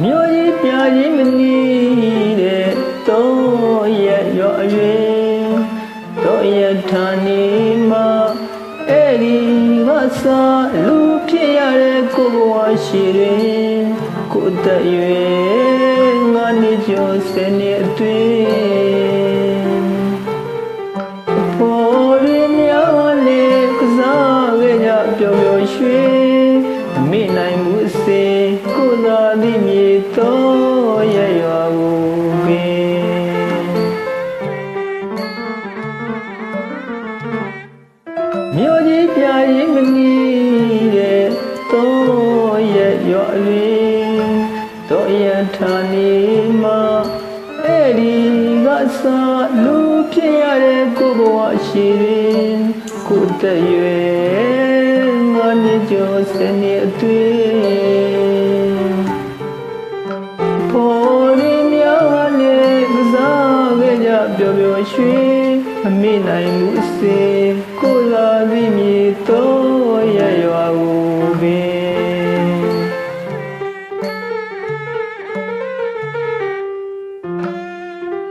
မြို့ကြီးပြကြီးမနီးတဲ့တော့ရဲ့ရွာရွယ်တော့ရထာနေမှာအဲ့ဒီကစားလူဖြစ်ရတဲ့ကိုဘဝရှိတယ်ကိုတည်းရွယ်ငါနေကျော်စနေအတွင်းပေါ်ရင်းများလေးကစားခဲ့ကြပျော်ပျော်ရွှင်မိနိုင်မှုစေကိုသာသည်မြေတော်ရရွာကိုပင်မြို့ကြီးပြကြီးမနီးတဲ့တော်ရရွာလေးတော်ရထာနေမှာအဲ့ဒီကစားလူဖြစ်ရတဲ့ကိုဘဝရှိတယ်ကိုတည်းရွယ်ငါနေကျော်စနေအတွင်းပေါ်ရင်းများနဲ့ကစားခဲ့ကြပျော်ပျော်ရွှင်မမေ့နိုင်မှုစေကိုလာသည်မြေတော်ရရွာကိုပင်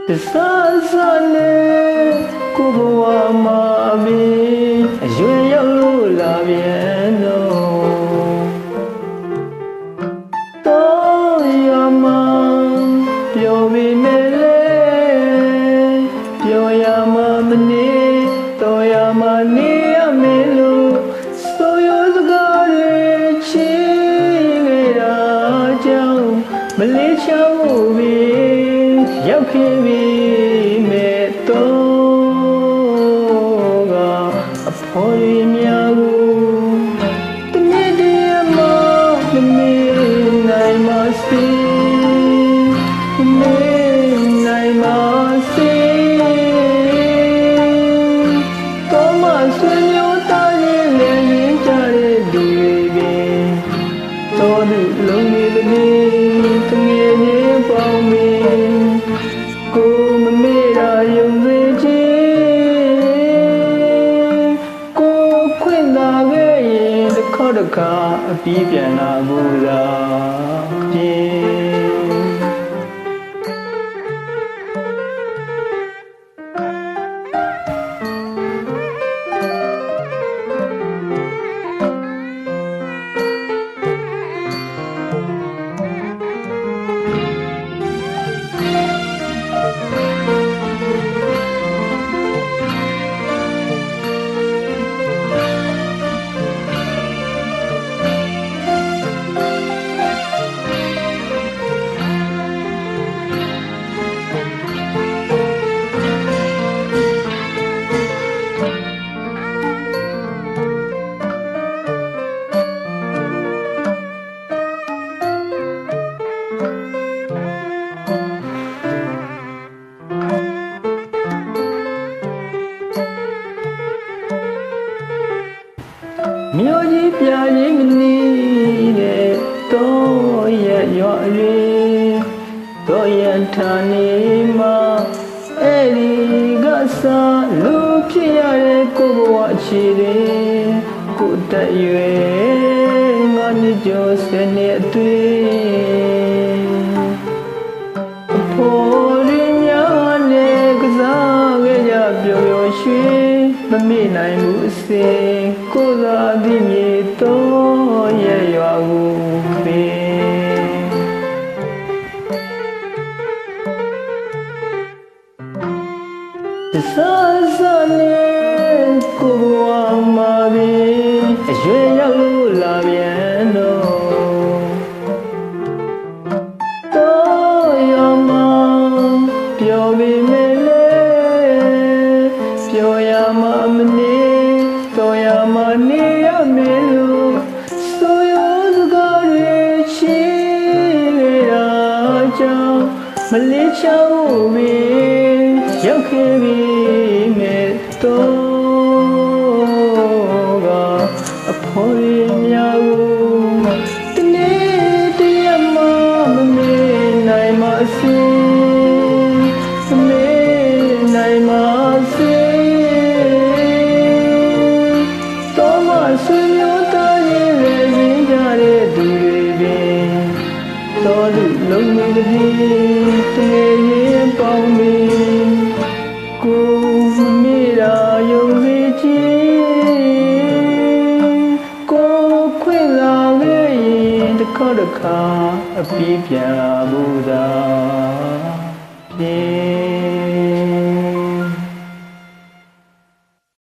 တစားစားနဲ့ကိုဘဝမှာပင်အရွယ်ရောက်လို့လာပြန်တော့တော်ရမှာပျော်ပေမဲ့လေပျော်ရမှာမနေတော်ရမှာနေရမယ်လို့ဆိုရစကားတွေချီခဲ့တာကြောင့်မလေးချောင်းပင်ရောက်ခဲ့ပြီမဲ့တော့ကအဖော်ရင်းများကိုတနေ့တည်းမှမမေ့နိုင်ပါစေမမေ့နိုင်ပါစေတော့မှဆွေမျိုးသားရင်လည်းရင်းကြတဲ့လူတွေပင်တော်သူလုံးနေတည်းတငယ်ချင်းပေါင်းပင်ကိုမမေ့တာယုံစေခြင်းကိုခွင့်သာခဲ့ရင်တစ်ခါအပြီးပြန်လာဘူးလားဖြင့်မြို့ကြီးပြကြီးမနီးတဲ့တော်ရရွာလေးတော်ရထာနေမှာအဲ့ဒီကစားလူဖြစ်ရတဲ့ကိုဘဝရှိတယ်ကိုတည်းရွယ်ငါနေကျော်စနေအတွင်းပေါ်ရင်းများနဲ့ကစားခဲ့ကြပျော်ပျော်ရွှင်မမေ့နိုင်မှုစေကိုသာသည်မြေတော်ရရွာကိုပင်တစားစားနဲ့ကိုဘဝမှာပင်အရွယ်ရောက်လို့လာပြန်တော့တော်ရမှာပျော်ပေမဲ့လေပျော်ရမှာမနေတော်ရမှာနေရမယ်လို့ဆိုရစကားတွေချီခဲ့တာကြောင့်မလေးချောင်းပင်ရောက်ခဲ့ပြီမဲ့တော့ကအဖော်ရင်းများကိုတနေ့တည်းမှမမေ့နိုင်ပါစေမမေ့နိုင်ပါစေတော့မှဆွေမျိုးသားရင်လည်းရင်းကြတဲ့သူတွေပင်တော်လူ မေတပြေတငယ်ရင်ပေါင်းမေကိုမေရာယုံစေခြင်းကိုခွင့်လာခဲ့ရင်တစ်ခါအပြေးပြန်ဖို့သာပြေ